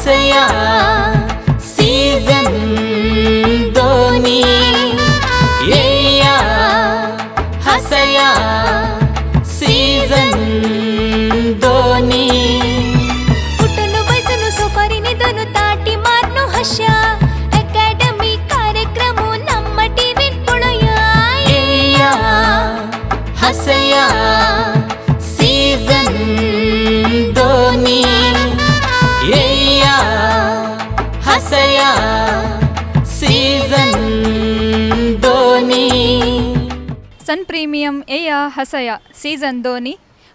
हसया season दोनी येया हसया सीजन दोनी कुटुंब बैसनु सोफारीने दोन ताटी मारनु हशा अकॅडमी कार्यक्रम नम्म टीव्ही पुणया येया हसया सीजन दोनी येया हसया सीजन दोनी सन प्रीमियम एया हसया season 2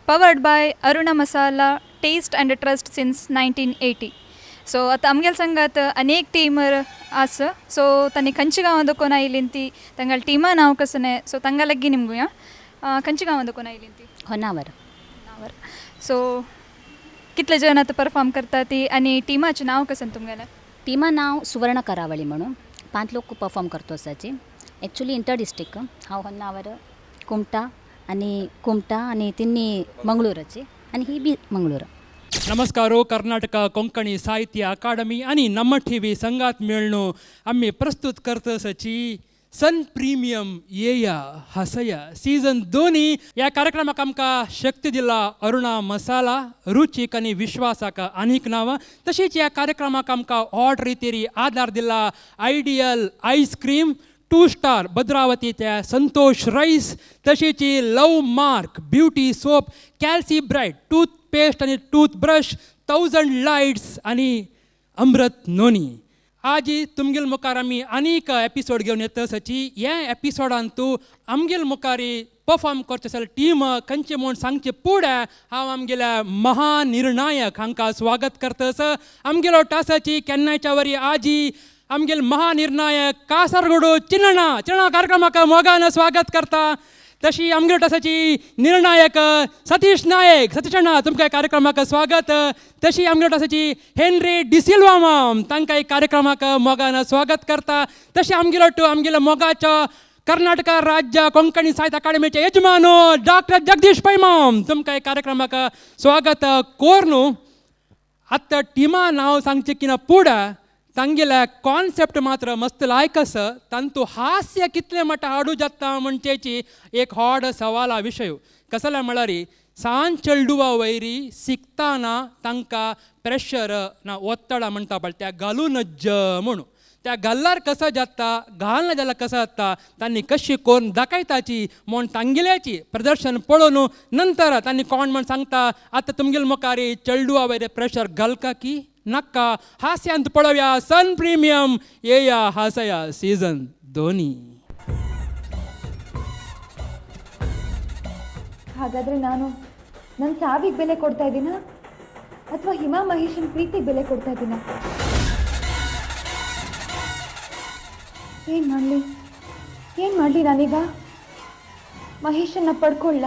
powered by Aruna masala taste and trust since 1980. So आता आमगेल संघात अनेक टीमर आस सो तांणी खंयची गांवां दुखोन आयलीं ती तांगेल टीमा नांव कसं सो तांगा लग्गी निमगुया खंयची गांवां दुखोन आयलीं ती होनावर. सो कितले जण आतां परफॉर्म करता ती आनी टिमाचें नांव कसं तुमगेलें टीमा नाव सुवर्ण करावळी म्हणून 5 लोक परफॉर्म करतो असाची ॲक्च्युली इंटर डिस्ट्रिक्ट हांव होन्नावर कुमटा आणि तिन्नी मंगळूरची आणि ही बी मंगळूर. नमस्कारो कर्नाटक कोंकणी साहित्य अकादमी आणि नम्म टीव्ही संघात मेळणू आम्ही प्रस्तुत करतसची सन प्रीमियम येया हसया सीझन 2 या कार्यक्रमाक आमकां शक्ती दिला अरुणा मसाला रुचीक आनी विश्वासाक आनीक नांवां. तशीच ह्या कार्यक्रमाक आमकां हॉट रितेरी आदार दिला आयडियल आईस्क्रीम 2 स्टार भद्रावती त्या संतोष राईस तशीच love mark beauty soap calci bright toothpaste आणि टूथब्रश 1000 लाईट्स आणि अमृत नोनी. आज तुमगेल मुखार आमी आनीक एपिसोड घेवन येता सची ह्या एपिसोडान तूं आमगेल मुखारी परफॉर्म करचे असेल टीम खंयचे म्हूण सांगचे फुडें हांव आमगेल्या महानिर्णायक हांकां स्वागत करतस. आमगेलो टासाची केन्नायच्या वरी आजी आमगेल महानिर्णायक कासरगोडू चिन्ना कार्यक्रमाक मोगान स्वागत करता. तशी आमगेलो टासाची निर्णायक सतीश नायक सतीशण्णा तुमकां कार्यक्रमाक स्वागत. तशी आमगेलो टासाची हेनरी डिसिल्वा माम तांकां कार्यक्रमाक मोगान स्वागत करता. तशी आमगेलो मोगाच्या कर्नाटक राज्य कोंकणी साहित्य अकादमीचे यजमान डॉक्टर जगदीश पै माम तुमकां कार्यक्रमाक स्वागत कोरनू. आतां टिमा नांव सांगचें की ना फुडें तांगेल्या कॉन्सेप्ट मात्र मस्त लायकस तांतू हास्य कितले मटा हाडू जाता म्हणचेची एक व्हड सवाला विशय कसला म्हळ्यार सांज चेडूवा वयरी शिकताना तांकां प्रेशर ना ओत्तडा म्हणटा पळय त्या घालूनच म्हणून त्या घाल्ल्यार कसं जाता घालना जाल्यार कसं जाता तांणी कशी करून दाखयताची म्हूण तांगेल्याची प्रदर्शन पळोवन नंतर तांणी कोण म्हण सांगता आतां तुमगेल मुखारी चेडूवा वयरे प्रेशर घालका की नक्का हास्यांत पळोवया सन प्रीमियम येया हसया सीझन 2. ಹಾಗಾದರೆ ನಾನು ನನ್ನ ಸಾವಿಗೆ ಬೆಲೆ ಕೊಡ್ತಾ ಇದ್ದೀನಾ ಅಥವಾ ಹಿಮಾ ಮಹೇಶನ್ ಪ್ರೀತಿಗೆ ಬೆಲೆ ಕೊಡ್ತಾ ಇದ್ದೀನಾ? ಏನು ಮಾಡಲಿ ನಾನೀಗ? ಮಹೇಶನ್ನ ಪಡ್ಕೊಳ್ಳ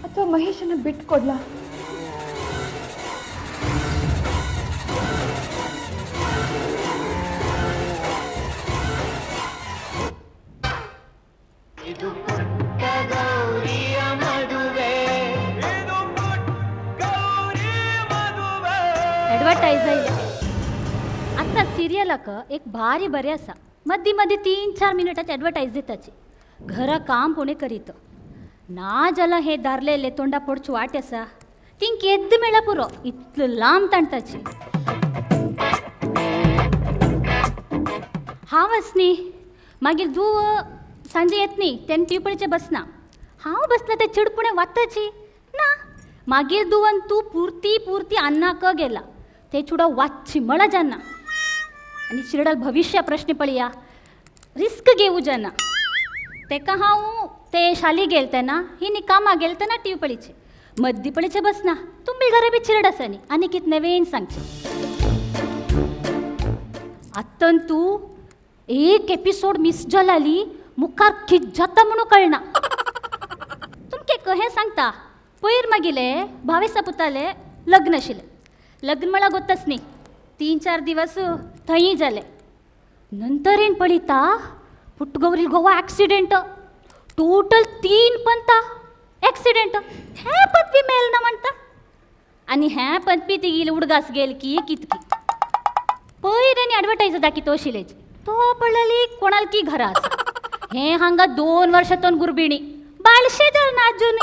ಅಥವಾ ಮಹೇಶನ್ನ ಬಿಟ್ಕೊಡ್ಲ? ॲडवर्टायज आयल्या आत्ता सिरियलाक एक भारी बरें आसा मदीं मदीं 3-4 मिनटाची ॲडवर्टायज दिताची घरा काम कोणे करीत ना जाल्यार हे दारलेले तोंडा पडची वाट आसा तिंक एद्द मेळा पुरो इतलो लांब ताणटाची. हांव आसनी मागीर तूं सांजे येत न्ही तेन्ना टिवपळीचे बसना हांव बसना ते चिडपुणे वाचताची ना मागीर दुवन तूं पुरती अन्नाक गेला ते चुडा वाचची मळा जाना आनी चिरडल भविष्य प्रश्न पळया रिस्क घेवू जाना तेका हांव ते शाली गेल तेन्ना ही कामां गेल तेन्ना टिवपळीचे मद्दीपळीचे बसना तुमी घरा बी चिरड आसा न्ही आनी कितें नवेन सांगचें. आत्तान तूं एक एपिसोड मिस जालाली मुखार कित जाता म्हणून कळना. तुमके कहें सांगता पयर मागिले भावेसा पुताले लग्न आशिल्लें लग्न म्हळ्यार गोत्ताच न्ही 3-4 दिवस थंय जाले नंतर येवन पळयता पुट्टगौरी गोवा ॲक्सिडेंट टोटल 3 पंता ॲक्सिडेंट हे पदवी मेळना म्हणटा आणि ह्या पनपी तिगील उडगास गेल की कितकी पयऱ्यांनी ॲडव्हर्टाईज दाखी तो शिलेज तो पडलेली कोणाल की घरास हे हांगा 2 वर्षातून गुरबिणी बालशे जर नाजून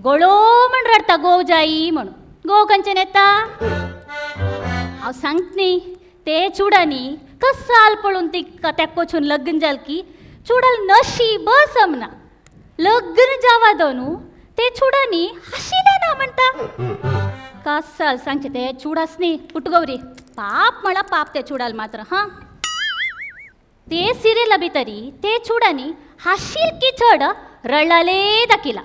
गोळो म्हण रडता गोव जाई म्हणून गोव कंचन येता हांव सांगतनी ते चुडानी कसाल पळून ती तेक वचून लग्न जाल की चुडाल नशीब समना लग्न जावा दोनू ते चुडानी हशिले ना म्हणता कसाल सांगचे ते चुडासनी पुटगौरी पाप म्हणा पाप ते चुडाल मात्र हां ते सिरियल बी तरी ते चुडानी हाशील की चढ रळाले दाखिला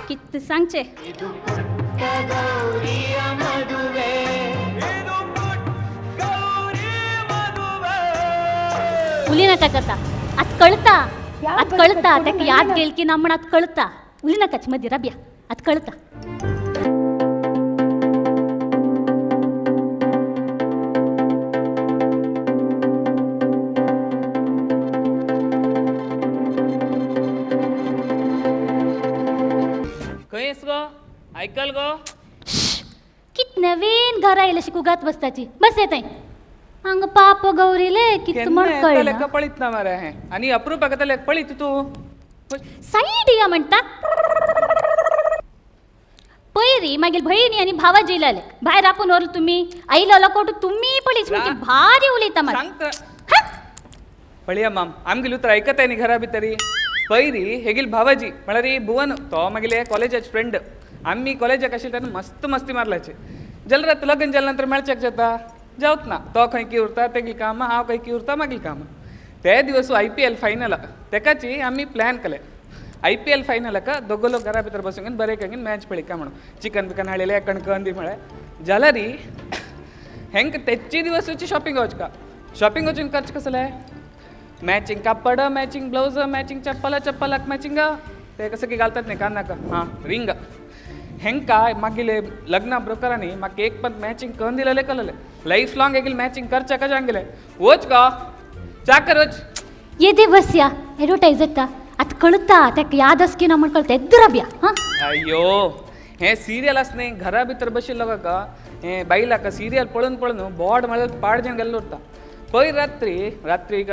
कित सांगचे उली नका करता आत कळता त्याक याद गेल की नಮ್ಮಣ आत कळता उली नकाच मध्ये रब्या आत कळता खंयस गो ऐकल गो कित नवीन घरा येयला शिकुगात बसताची बस येत हंग पाप गौरीले कित म्हण कळलं ಲೆಕ್ಕ ಪಳಿತ್ ನಾ ಮಾರೆ आणि ಅಪರೂಪಕ್ಕೆ ಲೆಕ್ಕ ಪಳಿತು तू साईड या म्हणता पयरी मागील बहिणी आणि भावा जिलाले बाहेर आपण ओरल तुम्ही आईला लकोट तुम्ही पडीच म्हणजे भारी उलयता मला सांगत पळया माम आमगील उतर ऐकताय नी घरा भितरी पैरी हेगील भावाजी म्हळ्यार भुवन तो मागील कॉलेजाचे फ्रेंड आम्ही कॉलेजाक आशिल्ले तेन्ना मस्त मस्ती मारलाचे जलरात लग्न जाल्या नंतर मेळच्याक जाता जावत ना तो खंय की उरता तेगील कामां हांव खंय की उरता मागील कामां ते दिवस IPL फायनल तेकाची आमी प्लॅन केले IPL फायनलाक दोगो लोक घरा भितर बसून बरे करून मॅच पळयका म्हणून चिकन बिकन हाडलेले कणकं दी म्हळ्यार जाल्यार हेंक तेच्ची दिवसाची शॉपिंग वचका शॉपिंग वचून खर्च कसले मॅचिंग कापड मॅचिंग ब्लाउज मॅचिंग चप्पलाक मॅचिंग ते कसं की घालतात न्ही कानाक हां रिंग हेंका मागीले लग्ना ब्रोकरांनी म्हाका एक पण मॅचिंग करून दिलेले कळले लाईफ लाँग हेगील मॅचिंग करच्या कशें सांगले वच गो चाकर वच ये दिवस या ॲडव्हर्टाईज येता आत कळता त्याक याद आस की ना म्हण कळता एद्दराब्या हां अय्यो हे सिरियल आसनी घरा भितर बशिल्लो का हे बायलाक सिरियल पळोवन पळोवन बोड म्हळ्यार पाडजेन गेल्लो उरता पयर रात्री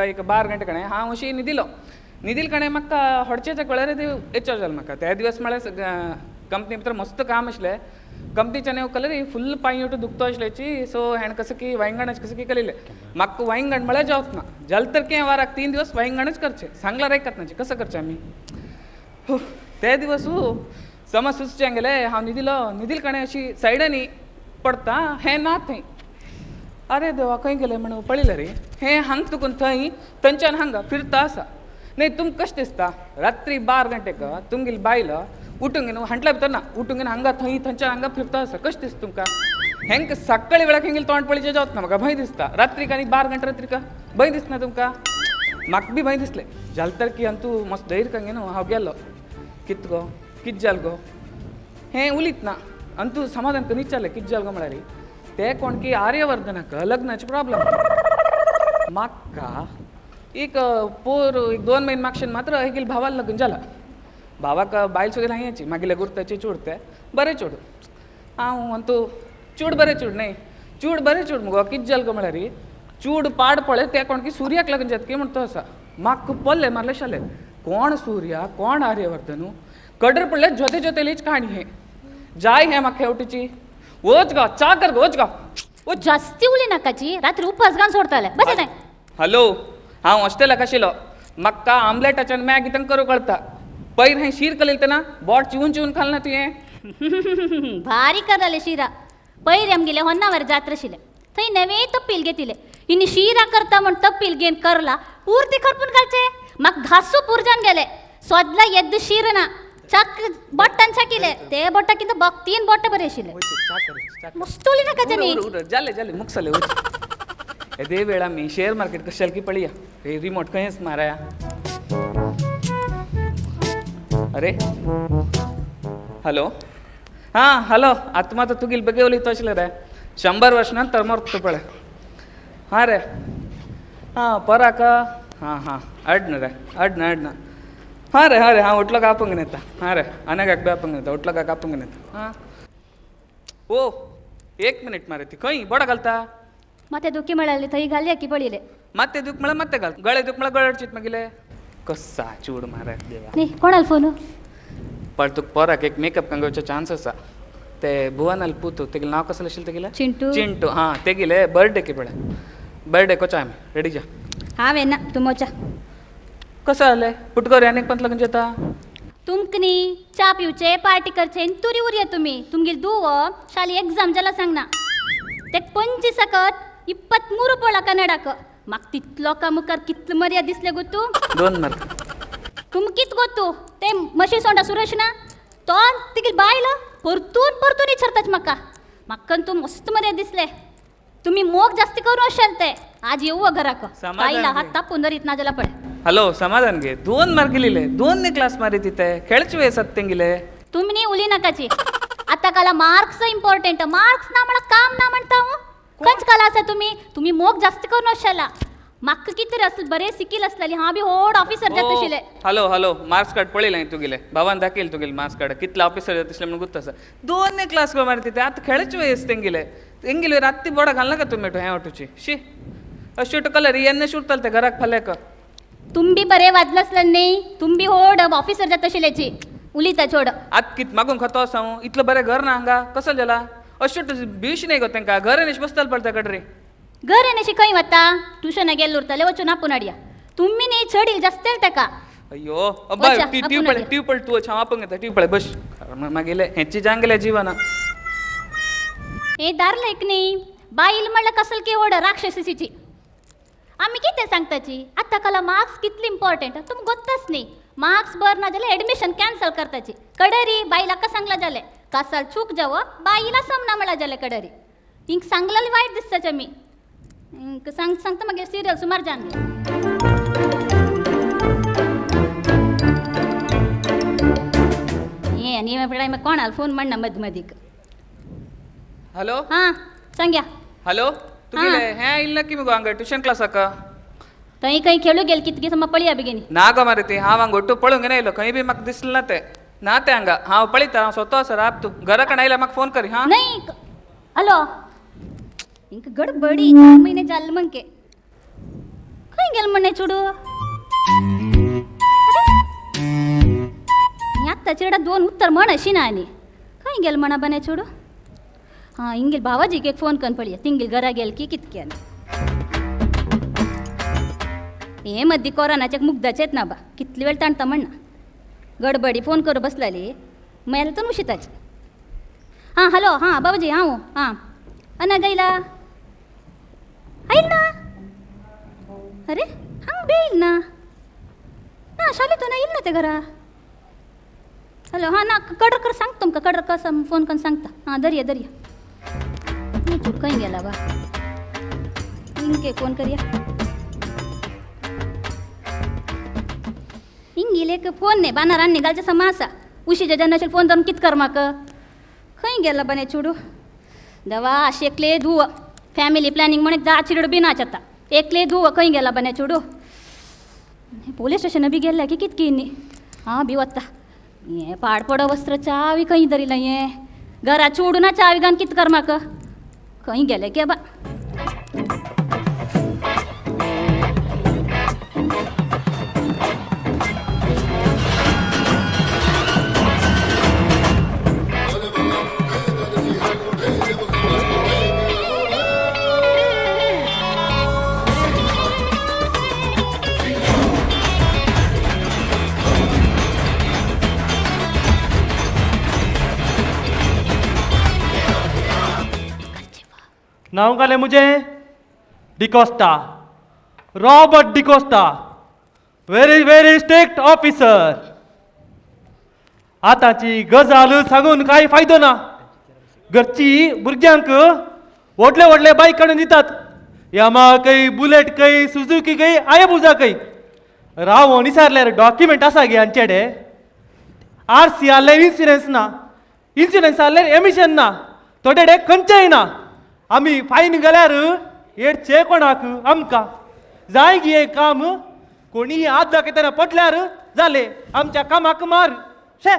एक 12 गंटे कणे हांव अशी न्हिदील कणे म्हाका होडचेच्या कळार एच जालें म्हाका त्या दिवस म्हळ्यार कंपनी भितर मस्त काम आसलें कंपनीच्या नेव कलर फुल पांय उठ दुखतो आसल्याची सो हेण कसं की वांयगणाच कसं की केलेले म्हाका वांयगण म्हळ्यार जावत ना जाल तर कें वाराक 3 दिवस वांयगणच करचे सांगल्यार ऐकत नाचे कसं करचे आमी ते दिवस समज सुचचें गेलें हांव न्हिदील कणे अशी सायडांनी पडता हें ना थंय अरे देवा खंय गेलें म्हणून पळयलें रे हें हांग तुकून थंय थंयच्यान हांगा फिरता आसा न्ही तुमकां कशें दिसता रात्री 12 गंटेक तुमगेली बायल उठूंगेन हांटल्या भितर ना उठूंगेन हांगा थंयच्यान हांगा फिरता आसा कशें दिसता तुमकां हेंक सकाळी वेळाक हेंगेल तोंड पळयचें जावत ना म्हाका भंय दिसता रात्रीक आनी 12 गंटे रात्रीक भंय दिसना तुमकां म्हाका बी भंय दिसलें जाल तर की तूं मस्त धैर्य कंगे न्हू हांव गेलो कित जाल गो हें उलीत ना आनी तूं समाधान करून विचारलें कित जाल गो म्हळ्यार ते कोण की आर्यवर्धनाक लग्नाचे प्रॉब्लम म्हाका एक 2 म्हयने मागशेन मात्र हेगेल भावाल लग्न जाला भावाक बायल सुद्दां हांगाची मागीर गुर्ताचे चुडते बरें चूड हांव तूं चूड बरें चूड न्ही चूड बरें चूड मुगो कित जाल गो म्हळ्यार चूड पाड पळय ते कोण की सूर्याक लग्न जाता की म्हण तो आसा म्हाका पल्ले मारले शाले कोण सूर्या कोण आर्यवर्धनू कडर पडले जोते जोतेलीच कहाणी हे जाय हे म्हाका हेवटेची वच गा चा कर वच गा जास्ती उली नाकाची रात्री उपास घालून सोडताले बस येताय हॅलो हांव हॉस्टेलाक आशिल्लो म्हाका आमलेटाच्यान मॅगी तांकां करूं कळटा पयर हें शीर केलें तेन्ना बोट चिवून खाल ना तुवें भारी करले शिरा पयर आमगेले होन्नावर जात्रा आशिल्ले थंय नवे तप्पील घेतिले इनी शिरा करता म्हण तप्पील घेवन करला पूर्ती करपून घालचे म्हाका घासू पुरजान गेले सोदला येद्द शीर ना चाक बोट्टान चाकिले ते बोट्टाकिंत 3 बोट्ट बरे आशिल्ले मस्त उली नाका तेनी जाले मुक्सले येदे वेळा मी शेअर मार्केट कशाल की पळया हे रिमोट खंयच माराया अरे हॅलो हां हॅलो आतां मात तुगेल बेगे उलयता आशिल्लें रे 100 वर्ष नंतर मरता पळय हां रे हां पराक हां अडना हां रे हांव उठलो काय आपूंक येता हां रे आनाक बी आपूंक येता उठलो काय आपूंक येता हां ओ 1 मिनिट मारे ती खंय बडा घालता ಮತ್ತೆ दुखी मिळाली थंय घाली की पडिले ಮತ್ತೆ दुख मला ಮತ್ತೆ घाल गळे दुख मला गळडचित मागिले कसा चूड मारे देवा नी कोणाला फोन पण तुक पोराक एक मेकअप कंगोचे चान्स आसा ते भुवनाल पूतू तेगे नाव कसले असेल तेगेला चिंटू चिंटू हां तेगेले बर्थडे की पळे बर्थडे कोचा आम्ही रेडी जा हांवें ना तुमच्या कसं आलंय पुटकर अनेक पंत लगन जेता तुमकनी चा पिवचे पार्टी करचे तुरी उरया तुम्ही तुमगे दुव शाली एग्जाम जाला सांगना ते 25 सकत 23 पळा कन्नडाक म्हाका तितलो का मुखार कितलो मर्याद दिसले गोतू 2 मार्क तुम कित गोतू ते मशी सोंडा सुरेश ना तो तिगे बायला परतून परतून विचारताच म्हाका म्हाका तू मस्त मर्याद दिसले तुम्ही मोग जास्ती करू असाल ते आज येऊ घराक समाधान बाईला घे. हात तापून धरीत ना जाल्या पडे हॅलो समाधान घे 2 मार्क लिहिले 2 ने क्लास मारी तिथे खेळची वेळ सत्तेंगिले तुम्ही नी उली नकाची आता काला मार्क्स इम्पॉर्टंट मार्क्स ना मला काम ना म्हणता हूं खंच काला असा तुम्ही मोग जास्त करून असाला म्हाका कितें असल बरे सिकील असलेली हां बी व्हड ऑफिसर जात आशिल्ले हॅलो मार्क्स कार्ड पळयलें तुगेले भावान दाखयले तुगेले मार्क्स कार्ड कितला ऑफिसर जात असले म्हणून गुत्त आसा 2 ने क्लास को मारी तिथे आता खेळची वेळ तेंगिले तेंगिले रात्री बोडा घालना का तुम्ही हे वाटूची शी अशूट कलर येन्ने शुटताल ते घराक फाल्याक तुम बी बरे वाजलं असलं न्ही तुम बी व्हड ऑफिसर जात आशिल्ल्याची उलिता छोड आत कित मागून खातो असा इतलं बरें घर ना हांगा कसं जाला अशूट बीश नाही गो तेंका घर नेश बसताल पडता कडरे घर येण्याशी खंय वता ट्युशना गेल्लो उरताले वचून आपूण हाडया तुम्ही न्ही चढील जास्त तेका अय्यो अब्बा वचा, ती आपण हाडया. ट्यूब पळ तू छाव आपण घेता ट्यूब पळ बस मागेले हेची जांगले जीवना हे दारलेक न्ही बाईल म्हणलं कसल की व्हड राक्षसीची आम्ही कितें सांगताची आतां काला मार्क्स कितले इम्पॉर्टंट तुमकां गोत्ताच न्ही मार्क्स बर ना जाल्यार एडमिशन कॅन्सल करताची कडरी बाईला का सांगला जाले कासाल चूक जाव बाईला समना म्हणला जाले कडरी हिंक सांगलेले वायट दिसताचे मी सांगता मागीर सिरियल सुमार जान हे आनी मागीर कोणाला फोन म्हणना मदी मदीक हॅलो हां सांग्या हॅलो तुगेले हे इल्ल की मुगो हांगा ट्युशन क्लासाक थंय खंय खेळू गेल कितके सम पळया बेगिनी ना गो मारे ती हांव हांगा ಒಟ್ಟು पळोवंक येयलो खंय बी म्हाका दिसलें ना ते ना ते हांगा हांव पळयता हांव स्वता सर आप तू घरा कडेन आयल्यार म्हाका फोन कर हां नाही हॅलो इंक गडबडी 4 महिने जाल्ले मंके खंय गेल म्हणे चुडू आत्ता चिरडा 2 उत्तर म्हण अशी ना आनी खंय गेल म्हणा बने चुडू हां हिंगेल भावाजीक एक फोन करून पळया तिंगेल घरा गेल की कितक्यान हे मध्य कोरोनाच्या मुग्धाचेत ना बा कितले वेळ ताणता म्हणना गडबडी फोन करू बसलाली मेल तर उशिताची हां हॅलो हां बाबाजी हांव हां अना गैला आईल ना अरे हांव बी येईल ना ना शाळेतून येईल ना ते घरा हॅलो हां ना कडरकर सांगतो तुमका कडरकर फोन करून सांगता हां दर्या दर्या खंय गेला बा इंके फोन करया हिंगील एक फोन नाही बानार आनी घालचे समा आसा उशीच्या जेन्नाशेल फोन धरून कित कर म्हाका खंय गेला बने चुडू देवा अशी एकले धुव फॅमिली प्लॅनिंग म्हणे जा चिडू बी नाच आता एकले धुव खंय गेला बने चुडू पोलीस स्टेशन बी गेल्या की कितकी न्ही हां बी वता हे पाडपडो वस्त्र चावी खंय धरिला हे घरा चुडू ना चावी घान कित कर म्हाका खंय गेले के बा नाव घाले मुझे D'Costa Robert D'Costa very strict officer आताची गजाल सांगून काय फायदो ना घरची भुरग्यांक व्हडले व्हडले बाईक काडून दितात यामा काही बुलेट काही सुझुकी काही आयबुजा काही राव विचारल्यार डॉक्युमेंट आसा गे हांचेडे RC आसल्यार इन्शुरन्स आसल्यार एमिशन ना थोडेडे खंयचेय ना आमी फायन गेल्यार येडचे कोणाक आमकां जाय गी हे काम कोणी हात दाखयतना पडल्यार जाले आमच्या कामाक मार शे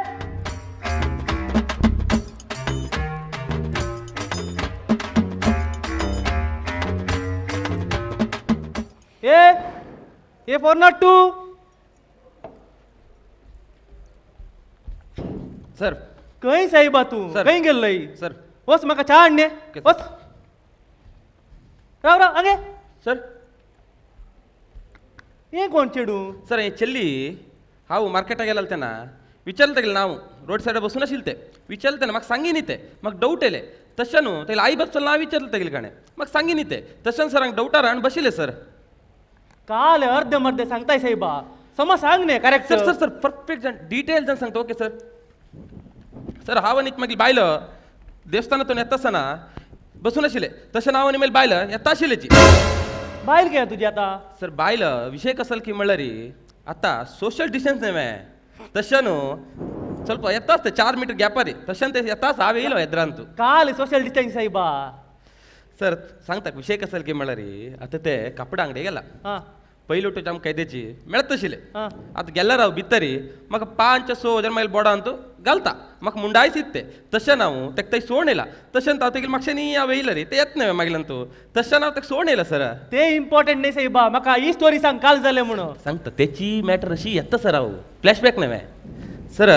ए फॉर नॉट टू. सर खंय साहेबा तू सर. खंय गेल्लय सर वच म्हाका चहा हाडणे ओके, सर. वच राव राव आगे सर हे कोण चेडू सर हे ಚೆಲ್ಲಿ हांव मार्केटाक गेला तेन्ना विचारलं तेगेलें नांव रोड सायडा बसून आशिल्लें तें विचारलं तेन्ना म्हाका सांगी न्ही तें म्हाका डावट येयलें तशें न्हू तेगेलें आई बसलें नांव विचारलें तेगेलें गाणें म्हाका सांगी न्ही तें तशें सरांक डावटार आनी बशिल्लें सर. काल अर्धे मर्धे सांगताय साहेबा समज सांग न्ही correct sir sir sir perfect जाण डिटेल जाण सांगता ओके सर. सर हांव आनी मागीर बायलो देवस्थानांतून येता आसतना बसून आशिल्ले तशें हांव आनी मागीर बायलो येता आशिल्लेची. बायल घे तुजी आता सर बायल विषय कसो की म्हणल्यार आतां सोशल डिस्टन्स न्हय तशें न्हू ಸ್ವಲ್ಪ येताच ते 4 मीटर गॅपार तशें ते येताच हांव येयलो येद्रान तूं. काल सोशल डिस्टन्स साहेबा सर सांगता विषय कसो की म्हणल्यार आतां ते कपडा अंगडी गेला हा पयली वटूच आमकां कैद्याची मेळत तशिल्ले हा आतां गेल्यार हांव भितर म्हाका 5-6 हजार मागीर बोर्डान तूं घालता म्हाका मुंडायच ते तशें हांव तेका थंय सोडून येयला तशें हांव तेगेलें म्हाका न्ही हांव येयला रे ते येत न्हय मागीर तूं तशें हांव तेका सोडून येयला सर. ते इम्पॉर्टंट नाही साहेबा म्हाका ही स्टोरी सांग काल जालें म्हणून सांगता तेची मॅटर अशी येता सर हांव फ्लॅशबॅक न्हय सर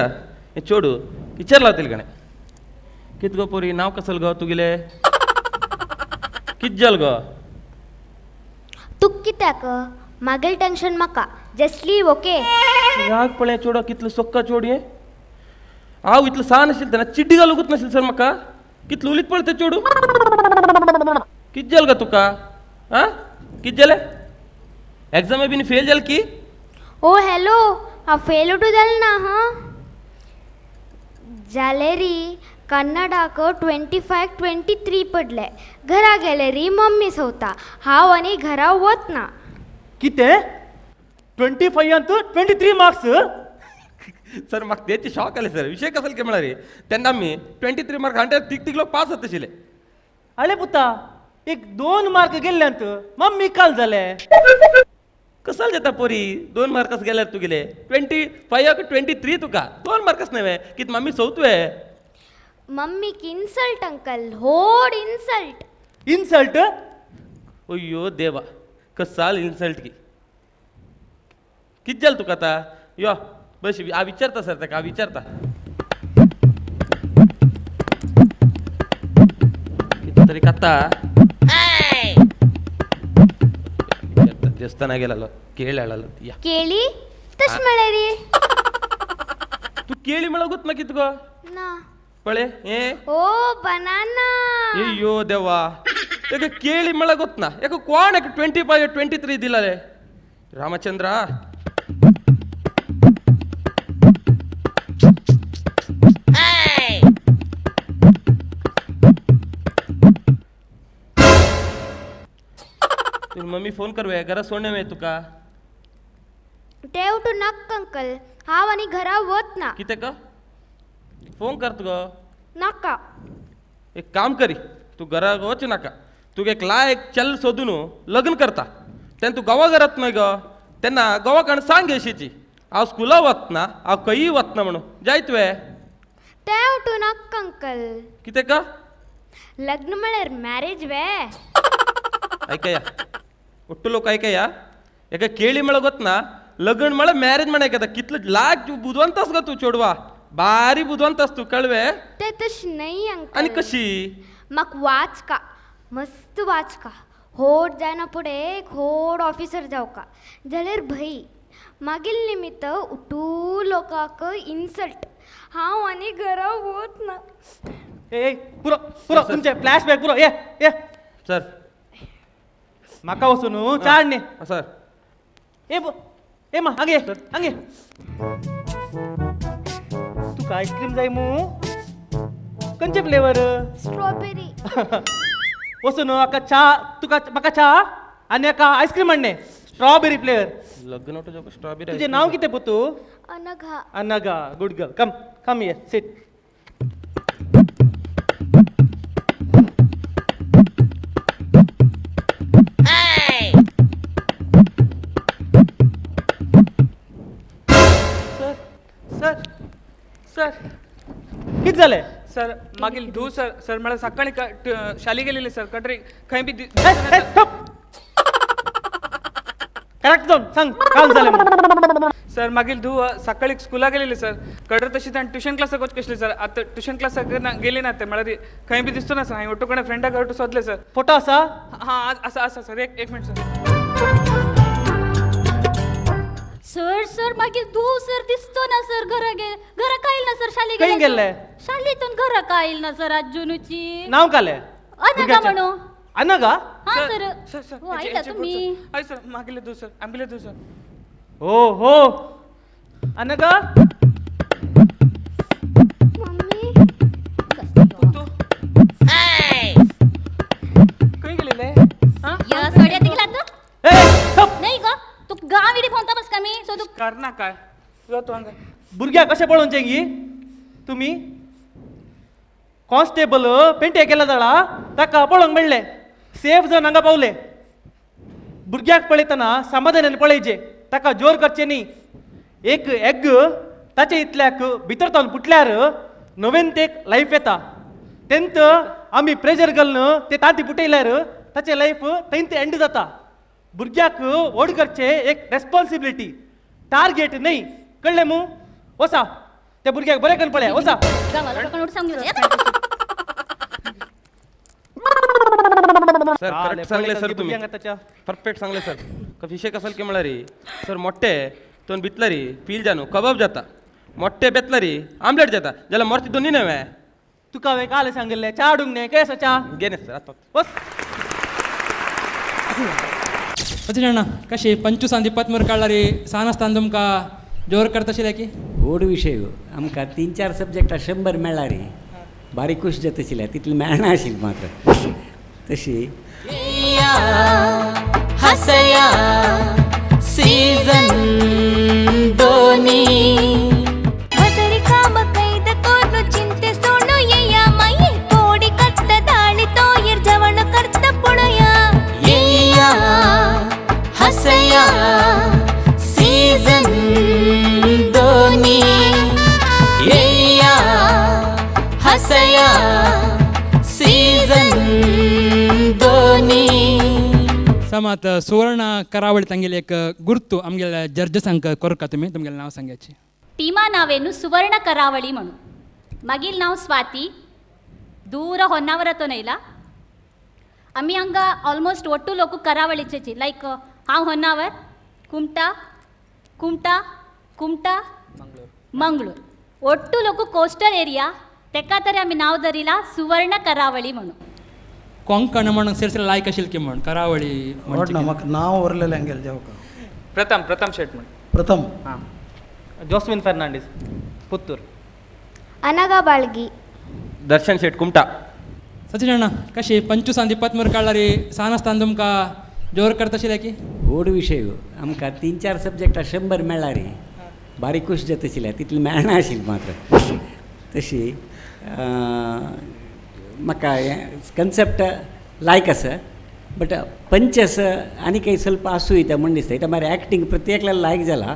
हे चोडू विचारला तेल गणे कित गो पोरी नांव कसल गो तुगेले कित जाल गो तुक कित्याक मागील टेन्शन म्हाका जस्ट लीव ओके. राग पळय चोडो कितलो सोक्का चोड हे हांव इतलो सान आशिल्लो तेन्ना चिड्डी घालूंकूच नाशिल्लो सर म्हाका कितलो उलीत पळय ते चोडू कित जाल गो तुका आं कित जालें एग्जामा बीन फेल जाल की. ओ हॅलो हांव फेल उठू जालें ना हां जाले री कन्नडाक 25-23 पडले घरा गेले री मम्मी सवता हांव आनी घरा वतना. कितें 25 तू 23 मार्क्स सर म्हाका तेची शॉक आले सर विषय कसो की म्हळ्यार तेन्ना आमी 23 मार्क हांव तीग लोक पास जाता आशिल्ले. आले पुता एक 2 मार्क गेल्ल्यांत मम्मी काल जाले कसाल जाता पोरी 2 मार्कस गेल्यार तुगेले 25 23 तुका 2 मार्कस न्हय कित मम्मी सवतुवे मम्मीक इन्सल्ट अंकल होड इन्सल्ट. इन्सल्ट अय्यो देवा कसाल इन्सल्ट की कित जाल तुका आतां यो बस हांव विचारता सर ताका हांव विचारता कितें तरी काता देवस्थाना गेलालो केळी हाडलो या केळी तश म्हळ्यार रे तू केळी म्हळ्यार गोत ना कित गो ना पळय हे ओ बनाना. अय्यो देवा एका केळी म्हळ्यार गोत ना एका कोण एका 25-23 दिलाले रामचंद्रा. मम्मी फोन करवे घरा सोडणे वे तुका ते उठू नाक अंकल हांव आनी घरा वतना. कितें का फोन कर तुका नाका एक काम करी तू घरा वच नाका तुका एक लायक चल सोदून लग्न करता तेन्ना तू गोवा घरात न्हय गो तेन्ना गोवा काण सांग अशीची हांव स्कुला वतना हांव खंयी वतना म्हणून जाय तुवें. ते उठू नाक अंकल कितें का लग्न म्हळ्यार मॅरेज वे. ऐकया ಒಟ್ಟು लोक ऐकया एका केळी म्हळ्यार गोतना लग्न म्हळ्यार मॅरेज म्हण ऐकता कितलो लायक बुदवंत आस गो तू चोडवा भारी बुदवंत आस तू कळवे. ते तश नाही आनी अंकल कशी म्हाका वाचका मस्त वाचका होड जायना फुडें एक होड ऑफिसर जावका जाल्यार भई मागील निमित्त उठू लोकांक इन्सल्ट हांव आनी घरा वतना. ए पुरो पुरो तुमचे फ्लॅशबॅक पुरो ये ये सर म्हाका वचून चहा हाडणे सर ए मा हांगे हांगे तुका आईस्क्रीम जाय मू खंयचे फ्लेवर स्ट्रॉबेरी. वचून म्हाका चा तुका म्हाका चा आनी एका आईस्क्रीम हाडणे स्ट्रॉबेरी फ्लेवर. लग्न तुझं स्ट्रॉबेरी तुजें नांव कितें पुतू Anagha. Anagha good girl come come here sit. Sir sir कितें जालें सर मागील धू सर सर मला सकाळी शाली गेलेली सर कटरी खंय बी ए, ए, थप. करेक्ट जाऊन सांग काय झालं म्हणून. सर मागील धू सकाळी स्कुला गेलेली सर कडर तशी त्यानं ट्युशन क्लासाक वच कसली सर आता ट्युशन क्लासाक गेली ना ते मला खंय बी दिसतो ना सर हांवें ओटू कोणा फ्रेंडाक ओटू सोदले सर फोटो असा हां आसा आसा सर एक मिनिट सर सर सर मागीर धू सर दिसतो ना सर घरा कायल ना सर शाले खंय गेल्ले? शालेतून घरा कायल ना सर अजूनची नाव काले अनगा म्हणू अनगा हा सर सर सर हो ऐका तुम्ही हय सर मागील धू सर आंबिले धू सर हो हो अनगा मम्मी तू खंय गेलेले हां या साड्या तिला तर ए स्टॉप नाही ग तू गावीडी फोनता बस का मी सो तू करना काय यो तू हांगा भुरग्या कशें पळोवन चेंगी तुमी कॉन्स्टेबल पेंटे केला जाणा ताका पळोवंक मेळ्ळे सेफ जावन हांगा पावले भुरग्याक पळयतना समाधानान पळयचे ताका जोर करचे न्ही एक एग ताचे इतल्याक भितर तावन फुटल्यार नवेन ते लायफ येता तेंत आमी प्रेशर घालून ते तांती फुटयल्यार ताचे लायफ थंय ते एंड जाता भुरग्याक व्हड करचे एक रेस्पॉन्सिबिलिटी टार्गेट न्ही कळ्ळें मू वसा त्या भुरग्याक बरें करून पळया वसा गावाला लोकांना सांगू सर करेक्ट सांगले सर तुम्ही ताच्या परफेक्ट सांगले सर विषय कसं की म्हणला रे सर मोठे तो बितला रे पील जाणू कबाब जाता मोठे बेतला रे आमलेट जाता जाल्यार मोरती दोन्ही नव्हे तुका हांवें काल सांगिल्लें च्या हाडूंक न्ही केस च्या गेले सर आता बस जाणा कशी 25 काढला रे सान आसतना तुमकां जोर करता आशिल्ले की व्हड विशय आमकां 3-4 सब्जेक्टां 100 मेळ्ळा रे बारीक खुश जाता आशिल्ल्या तितली मेळना आशिल्ली मात्र तशी येया हसया सीझन 2 हसरी काम कैद कोर्नु चिंते सोडू येया माये कोडी कत्त दाळी तोयर जवण करत पुणया येया हसया सीझन 2 येया हसया सीझन 2 समात सुवर्ण करावळी तांगेले एक गुर्तू आमगेल्या जर्जसांक कोरका तुमगेलें नाव सांगायची टीमा नावेनु सुवर्ण करावळी म्हणून मागील नाव स्वाती दूर ಹೊನ್ನಾವರतो नयला आमी हांगा ऑलमोस्ट ಒಟ್ಟು लोक करावळीचे लायक हांव ಹೊನ್ನಾವರ್ कुमटा कुमटा कुमटा मंगळूर ಒಟ್ಟು लोक कोस्टल एरिया तेका तरी आमी नाव धरिला सुवर्ण करावळी म्हणून कोंकण म्हणून सेरसेर लायक आशिल्ली की म्हण करावळी ना म्हाका नांव व्हरलेलें हांगेलें जेवका प्रथम शेट म्हण प्रथम हां जॉस्विन फर्नांडीस पुत्तूर अनगा बाळगी दर्शन शेट कुमटा सची जाणा कशी 25 काढला रे सान आसतना तुमकां जोर करता आशिल्ले की व्हड विशय आमकां 3-4 सब्जेक्टां 100 मेळ्ळा रे बारीक खुश जाता आशिल्ल्या तितली मेळना आशिल्ली मात्र तशी म्हाका कन्सेप्ट लायक आसा बट पंचस आनी काही ಸ್ವಲ್ಪ आसूं येता म्हण दिसता इटा मागीर एक्टींग प्रत्येकाला लायक जाला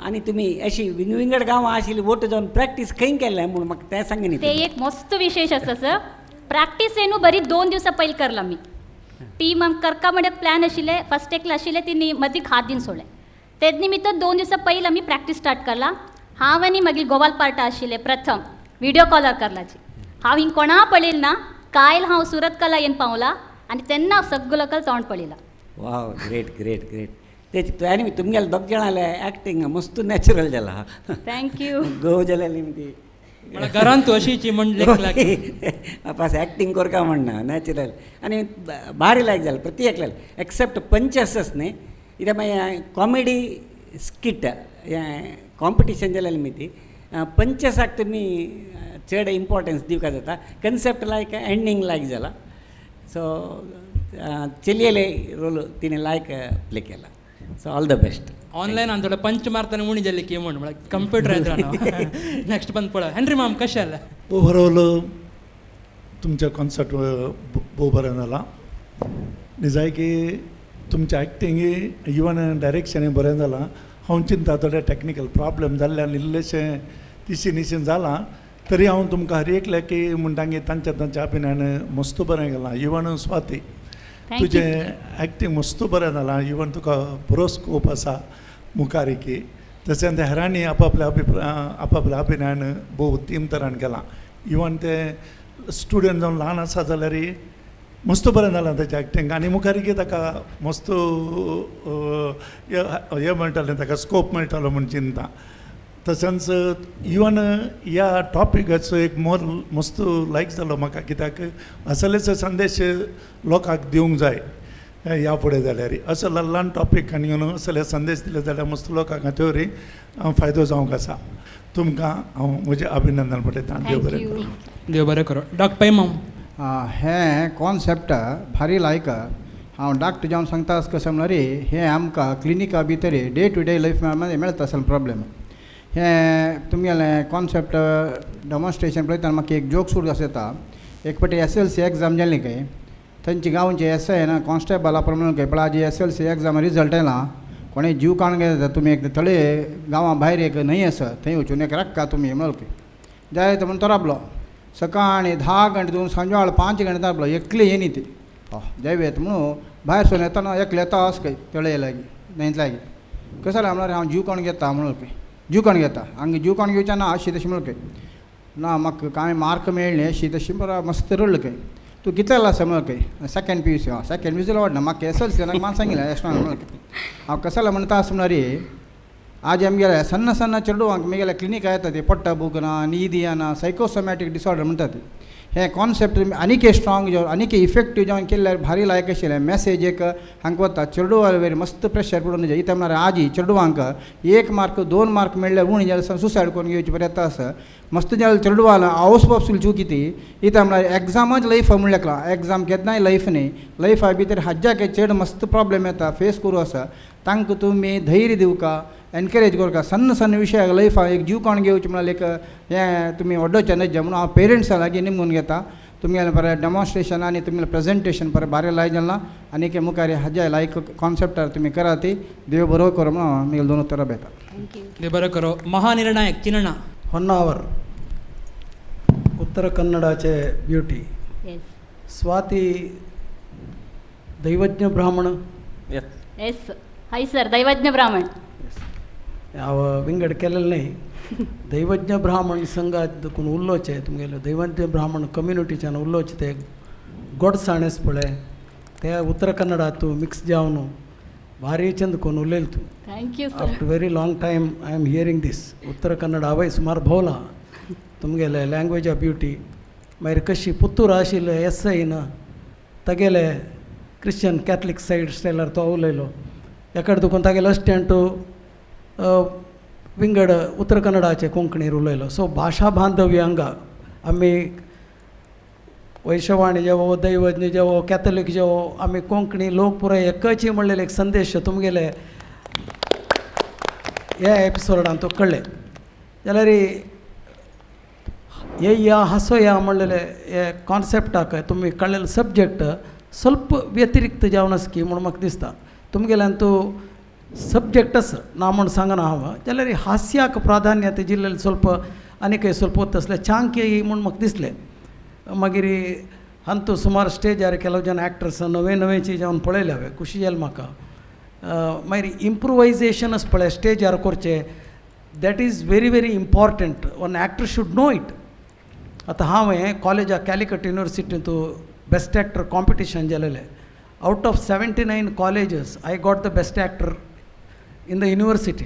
आनी तुमी अशी विंगड गांवां आशिल्ली वोट जावन प्रॅक्टीस खंय केल्लें म्हूण म्हाका तें सांग न्ही ते एक मस्त विशेष आसा सर प्रॅक्टीस येनू बरी 2 दिवसां पयलीं करला आमी टीम करका म्हणजे प्लॅन आशिल्ले फर्स्ट एकला आशिल्ले तिनी मदीं हात दिन सोडले ते निमित्त 2 दिवसां पयलीं आमी प्रॅक्टीस स्टार्ट करला हांव आनी मागीर गोवाल पार्टा आशिल्ले प्रथम व्हिडिओ कॉलर करलाची हांव हिंग कोणा पळयलें ना कायल हांव सुरत कला येवन पावला आनी तेन्ना सगळो लोकल तोंड पळयला वाव ग्रेट ग्रेट ग्रेट ते आनी तुमगेले दोग जाणां एक्टींग मस्त नॅचरल जाला थँक्यू गो जाल्याली ती म्हळ्यार घरांत तूं अशीची म्हण लेख पास एक्टींग करका म्हणना नॅचरल आनी भारी लायक जालें प्रत्येक लागलें एक्सेप्ट पंच आसाच न्ही कित्याक मागीर कॉमेडी स्किट कॉम्पिटिशन जालेली मी ती पंचसाक तुमी चड इम्पॉर्टन्स दिवका जाता कन्सेप्ट लायक एंडींग लायक जाला सो चलयेले रोल तिणें लायक प्ले केला so all the best online हांव थोडं पंच मारतना उणी जाल्ली की म्हण म्हळ्यार कंप्युटर येता नेक्स्ट पण पळय हेनरी माम कशें जालें ओवरऑल तुमच्या कॉन्सर्ट भोव बरें जाला जाय की तुमच्या एक्टींग इवन डायरेक्शनूय बरें जालां हांव चिंता थोडे टॅक्निकल प्रॉब्लेम जाल्ल्यान इल्लेशें तिशीन जालां तरी हांव तुमकां हर एकले की म्हणटा की तांच्या अभिनयान मस्त बरें गेलां इवन स्वाती तुजे ॲक्टींग मस्त बरें जालां. इवन तुका बरो स्कोप आसा मुखारिकी. तशेंच हेरांनी आपापल्या अभिनयान भोव तीन तरान केलां. इवन ते स्टुडंट जावन ल्हान आसा जाल्यार मस्त बरें जालां तेजें ॲक्टींग. आनी मुखारिकी ताका मस्त हें मेळटलें, ताका स्कोप मेळटलो म्हूण चिंता. तशेंच इवन ह्या टॉपिकाचो एक मोर मस्त लायक जालो म्हाका, कित्याक असलेचो संदेश लोकांक दिवंक जाय ह्या फुडें जाल्यार. असो ल्हान ल्हान टॉपीक आनी असले संदेश दिले जाल्यार मस्त लोकांक हाचेवरय फायदो जावंक आसा. तुमकां हांव म्हजें अभिनंदन पठयतां. देव बरें करूं. देव बरें करो. डॉक्टर पैमम. हें कॉन्सेप्ट भारी लायक. हांव डॉक्टर जावन सांगता कशें म्हणल्यार हें आमकां क्लिनिका भितर डे टू डे लायफ मेळता आसलो प्रॉब्लेम. हें तुमगेलें कॉन्सेप्ट डेमॉन्स्ट्रेशन पळयतना म्हाका एक जोक सुरू येता. एक फावटी SLC एग्जाम जाल्ली खंय, थंयची गांवचे SI ना कॉन्स्टेबला प्रमाणे खंय पळय आज SLC एग्जाम रिजल्ट येयला, कोणें जीव काडूंक घेता तुमी एक थळे गांवा भायर एक न्हंय आसा थंय वचून एक राखा तुमी म्हणून जाय तो म्हणून तो राबलो. सकाळीं 10 घंटे दोन सांजवेळ 5 घंटे राबलो. एकले येनी ती देव येता म्हणून भायर सोन येतना एकले येता अस खंय तळे लागीं न्हंयत लागीं. कशें जालें म्हणल्यार हांव जीव काडूंक घेता म्हणून खंय जीव काडूंक घेता. हांगा जीव काडूंक घेवचें ना अशी तशी म्हणून खंय ना म्हाका कांय मार्क मेळ्ळे अशी तशी बरो मस्त रडलो खंय. तूं कितले आसा म्हणून खंय सेकंड PUC. सेकंड PUC वाडना म्हाका SLC म्हाका मला सांगिल्लें एश म्हणून हांव कशें जालें म्हणटा आसा म्हणल्यार आज आमगेले सन्न सन्न चेडवांक म्हगेले क्लिनिका येता ते पट्टा बुकना न्हीद येना सायकोसोमॅटीक डिसऑर्डर म्हणटा ते. हे कॉन्सेप्ट आनीक स्ट्रॉंग जावन आनीक इफेक्टीव जावन केल्यार भारी लायक आशिल्लें. मेसेज एक हांगा वता चेडवां वयर मस्त प्रेशर पडून जाय. इता म्हळ्यार आजी चेडवांक 1 मार्क 2 मार्क मेळ्ळ्यार उणी जाल्यार सुसायड करून घेवची बरें येता आसा. मस्त जाल्यार चेडवां हावस बाबसूल चूक किती इता म्हळ्यार एग्जामच लायफ म्हणल्यार एग्जाम केन्नाय लायफ न्ही लायफा भितर हज्जाक चेड मस्त प्रॉब्लेम येता फेस करूं आसा. तांकां तुमी धैर्य दिवका एनकरेज करता. सन्न सन्न विशयाक लायफा एक जीव काडून घेवचें म्हळ्यार एक हें तुमी व्हडोचें न्हय म्हणून हांव पेरंट्सा लागीं निमून घेता. तुमगेलें बरें डेमॉन्स्ट्रेशन आनी तुमगेलें प्रेजेंटेशन बरें बारें लायक जालां. आनी मुखार हाज्या लायक कॉन्सेप्टार तुमी करा ती देव बरो करो म्हणून हांव म्हगेलें 2 उत्तरां बेता. देव बरें करो. महानिर्णायक चिन्ना. ಹೊನ್ನಾವರ್ उत्तर कन्नडाचे ब्युटी. स्वाती दैवज्ञ ब्राह्मण. एस हाय सर दैवज्ञ ब्राह्मण. हांव विंगड केलेलें न्हय. दैवज्ञ ब्राह्मण संघात देखून उरलोचें तुमगेले दैवज्ञ ब्राह्मण कम्युनिटीच्यान उरलोचें ते गोडसाणेस पळय ते उत्तर कन्नडात तूं मिक्स जावन भारी चंद करून उलयलें तूं. Thank you sir. After very long time I am hearing this. Uttara Kannada हांवें सुमार भोंवलां तुमगेले लँग्वेज ऑफ ब्युटी. मागीर कशी पुत्तूर आशिल्ले SI ना तागेले क्रिश्चन कॅथलीक सायड स्टायलार तो उलयलो. एकाड देखून तागेलो असिस्टंट विंगड उत्तर कन्नडाचे कोंकणीर उलयलो. सो भाशा बांधव्य हांगा आमी वैशवाणी जेवो दैवज्ञ जेवो कॅथलीक जेवो आमी कोंकणी लोक पुराय एकची म्हणलेले एक संदेश तुमगेले ह्या एपिसोडान तो कळ्ळे जाल्यार येया हसोया म्हणलेले हे कॉन्सेप्टाक तुमी कळलेले सब्जेक्ट ಸ್ವಲ್ಪ व्यतिरिक्त जावन आसा की म्हणून म्हाका दिसता. तुमगेल्यान तूं सब्जेक्टच ना म्हूण सांगना हांव जाल्यार हास्याक प्राधान्य दिल्लें ಸ್ವಲ್ಪ आनीक ಸ್ವಲ್ಪ ಹೊತ್ತು असलें चांकी म्हूण म्हाका दिसलें. मागीर हांतू सुमार स्टेजार केलो जन एक्टर्स नवे नवेची जावन पळयले हांवें खुशी जाली म्हाका. मागीर इम्प्रोवायजेशनच पळय स्टेजार करचें that is very very important. One actor should know it. आतां हांवें कॉलेजा कॅलिकट युनिवर्सिटींत बेस्ट एक्टर कॉम्पिटिशन जालेलें. Out of 79 colleges I got the best actor in the university.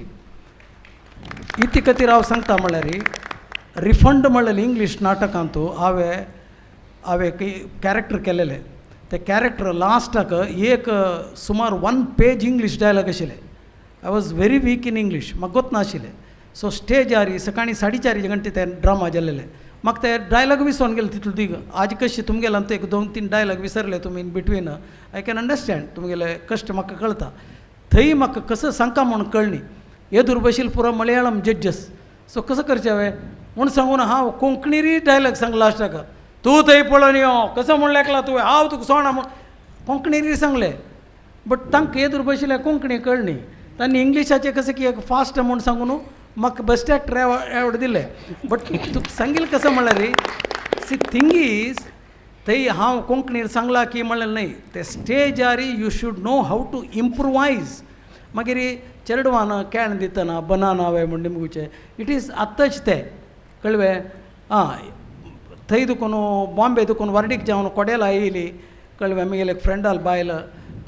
इती खातीर हांव सांगता म्हणल्यार रिफंड म्हणलेलें इंग्लीश नाटकांतू हांवें कॅरेक्टर केलेले. ते कॅरेक्टर लास्टाक एक सुमार 1 पेज इंग्लीश डायलॉग आशिल्ले. I was very weak in English म्हाका गोत नाशिल्लें. सो स्टेजार सकाळीं 4:30 घंटे ते ड्रामा जाल्लेले. म्हाका ते डायलॉग विसरून गेले तितून ती आज कशी तुमगेल्यान ते 2-3 डायलॉग विसरले तुमी in between. I can understand तुमगेले कश्ट म्हाका कळटा. थंय म्हाका कसं सांगता म्हूण कळ्ळी. येदूर बशिल्ले पुरो मलयाळम जड्जस. सो कसं करचें हांवें म्हूण सांगून हांव कोंकणीरी डायलॉग सांग लास्टाक. तूं थंय पळोवन यो कसो म्हूण लेखला तुवें हांव तुका सोडना म्हूण कोंकणीरी सांगलें. बट तांकां येदूर बशिल्ले कोंकणी कळ्ळी. तांणी इंग्लिशाचें कशें की एक फास्ट म्हूण सांगून म्हाका बेस्ट एक्टर एवॉर्ड दिले. बट तुका सांगिल्लें कसं म्हणल्यार सी थिंग इज थंय हांव कोंकणीर सांगला की म्हणलें न्हय ते स्टेजार you should know how to improvise मागीर चेडवान केळण दितना बनाना हांवें म्हण निमगुचे इट इज आत्ताच ते कळवे थंय दुखून बॉम्बे दुखून वर्डीक जावन कोड्याला येयली कळवे आमगेले एक फ्रेंडाल बायल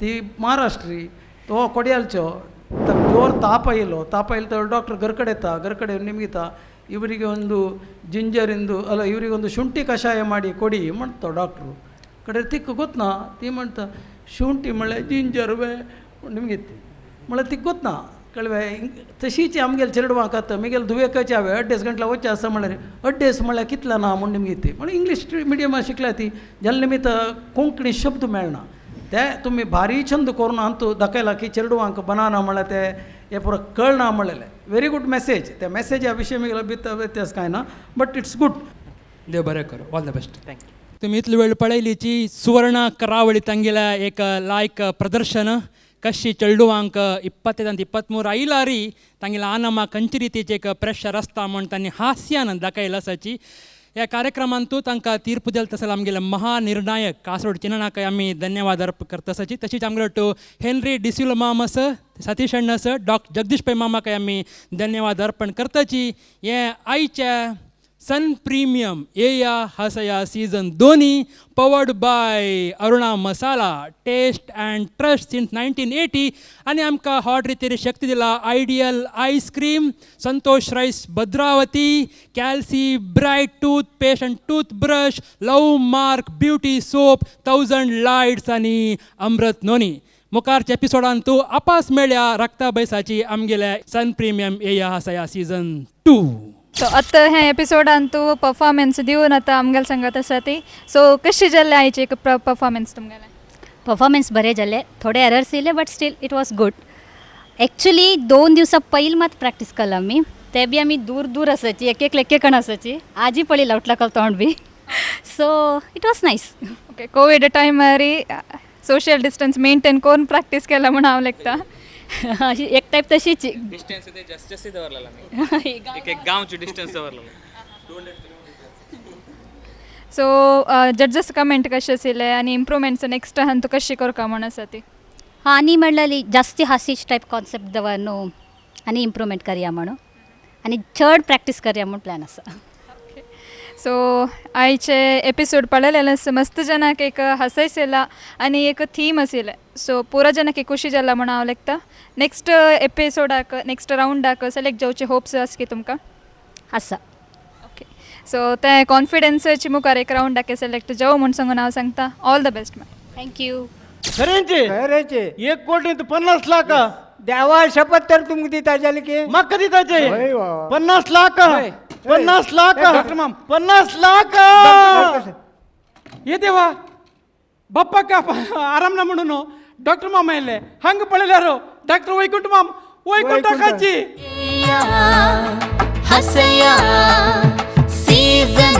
ती महाराष्ट्री तो कोड्यालचो ಜೋರ್ ತಾಪ ಇಲ್ಲೋ ಡಾಕ್ಟರ್ ಗರ್ಕಡೆ ಎತ್ತ ಗರ್ಕಡೆ ನಿಮಗಿತ ಇವರಿಗೆ ಒಂದು ಜಿಂಜರಿಂದು ಅಲ್ಲ ಇವರಿಗೊಂದು ಶುಂಠಿ ಕಷಾಯ ಮಾಡಿ ಕೊಡಿ ಮಾಡ್ತಾವ ಡಾಕ್ಟ್ರು ಕಡೆ ತಿಕ್ಕು ಗೊತ್ತಾ ತೀ ಮಾಡ್ತಾ ಶುಂಠಿ ಮಳೆ ಜಿಂಜರ್ವೆ ನಿಮಗಿತ್ತು ಮಳೆ ತಿಕ್ಕು ಗೊತ್ತಾ कळवे तशीच आमगेल चेडवां खाता मिगेल दुवेकाचे हांवें 8 गंटला वच्चे आसा म्हणल्यार 8 म्हळ्यार कितला ना म्हण निमगे ती म्हण इंग्लीश मिडियमांत शिकल्या ती जाल्या निमित्त कोंकणी शब्द मेळना ते तुमी भारी छंद करून अंतू दाखयला की चेडवांक बनाना म्हळ्यार ते हे पुरो कळना म्हणलेले व्हेरी गूड मेसेज त्या मेसेजा विशयी मिगेलो व्यत्यास कांय ना बट इट्स गुड देव बरें करो ऑल द बेस्ट थँक्यू तुम्ही इतली वेळ पळयलीची सुवर्ण करावळी तांगेल्या एक लायक प्रदर्शन कशी चेडवांक 20-23 आयलारी तांगेला आनमा खंयचे रितीचे एक प्रेशर आसता म्हण तांणी हास्यान दाखयला आसाची ह्या कार्यक्रमांतू तांकां तीर्प दिले तसं आमगेले महानिर्णायक कासरोड चिन्नाकाय आमी धन्यवाद अर्प करता आसाची तशीच आमगेलो हेनरी डिसिल्वा मामा सर सतीश अण्णा सर जगदीश पै मामाकाय आमी धन्यवाद अर्पण करताची हे आयच्या सन प्रीमियम येया हसया season 2 powered by Aruna masala taste and trust since 1980 आनी आमकां हॉट रितीर शक्ती दिला ideal ice cream Santosh rice Bhadravati calci bright toothpaste and toothbrush love mark beauty soap 1000 lights आनी अमृत नोनी मुखारच्या एपिसोडान तूं आपास मेळ्या रक्ताबैसाची आमगेल्या सन प्रीमियम येया हसया सीझन 2 सो आतां हे एपिसोडान तूं परफॉर्मन्स दिवन आतां आमगेल्या सांगात आसा ती सो कशी जाल्ले आयची परफॉर्मन्स तुमगेले परफॉर्मन्स बरें जाल्ले थोडे एरर्स येयले but still it was good actually 2 दिवसां पयलीं मात प्रॅक्टीस केला आमी ते बी आमी दूर दूर आसाची एक कण आसाची आजी पळयला उठला तोंड बी so it was nice okay covid टायमारी सोशल डिस्टन्स मेंटेन करून प्रॅक्टीस केला म्हण हांव लेखता अशी एक टायप तशीच डिस्टन्स ते जास्त दवरलेला एक गांवची डिस्टन्स दवरलेला सो जड्जस कमेंट कशें आशिल्ले आनी इम्प्रुवमेंट्स नेक्स्ट हान तूं कशी करता म्हण आसा ती आनी म्हणलेली जास्ती हासीच टायप कॉन्सेप्ट दवर न्हू आनी इम्प्रुवमेंट करया म्हणून आनी चड प्रॅक्टीस करया म्हूण प्लॅन आसा सो आयचे एपिसोड पळयलेले मस्त जनाक एक हसयस येयला आनी एक थीम आशिल्ले सो पुरो जनाक एक खुशी जाला म्हण हांव लेखता नेक्स्ट एपिसोडाक नेक्स्ट रावंडाक सिलेक्ट जावचे होप्स आसा की तुमकां आसा ओके सो ते कॉन्फिडन्साची मुखार एक रावंडाक सिलेक्ट जावं म्हूण सांगून हांव सांगता all the best ma'am thank you खरेंचे 1,50,00,000 लाख देवा शपथ तर तुमकां दिता जाल्यार की म्हाका दिताचे 50 लाख 50 लाख 50 लाख ये देवा बाप्पाक आराम ना म्हणून डॉक्टर मामा येयले हंग पळयल्यारो डॉक्टर वैकुंठ माम वैकुंठाची हसया सीझन